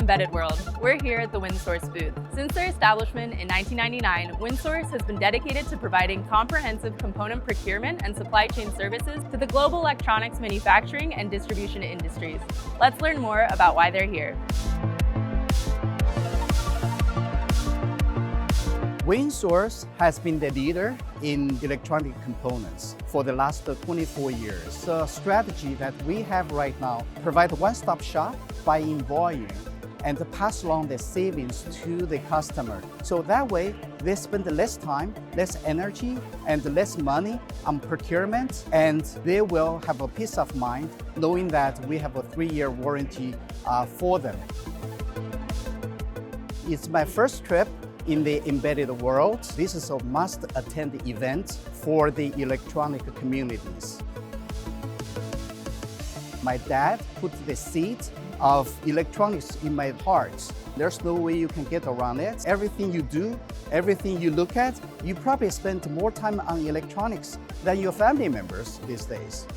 embedded world. We're here at the WinSource booth. Since their establishment in 1999, WinSource has been dedicated to providing comprehensive component procurement and supply chain services to the global electronics manufacturing and distribution industries. Let's learn more about why they're here. WinSource has been the leader in electronic components for the last 24 years. The strategy that we have right now provide a one-stop shop, buy in volume, and pass along the savings to the customer. So that way, they spend less time, less energy, and less money on procurement, and they will have a peace of mind knowing that we have a 3-year warranty for them. It's my first trip in the embedded world. This is a must-attend event for the electronic communities. My dad put the seed of electronics in my heart. There's no way you can get around it. Everything you do, everything you look at, you probably spend more time on electronics than your family members these days.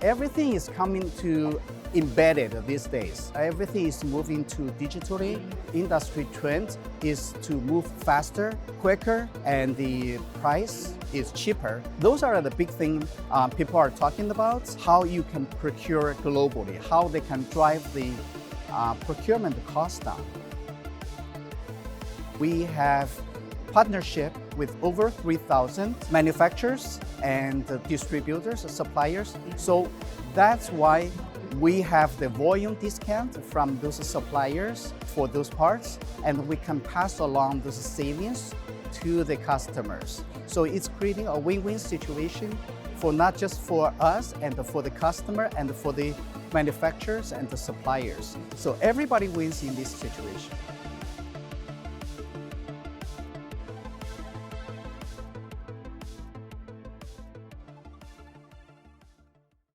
Everything is coming to embedded these days. Everything is moving to digitally. Industry trend is to move faster, quicker, and the price is cheaper. Those are the big things people are talking about, how you can procure globally, how they can drive the procurement cost down. We have partnership with over 3,000 manufacturers and distributors, suppliers. So that's why we have the volume discount from those suppliers for those parts, and we can pass along those savings to the customers. So it's creating a win-win situation for not just for us and for the customer and for the manufacturers and the suppliers. So everybody wins in this situation.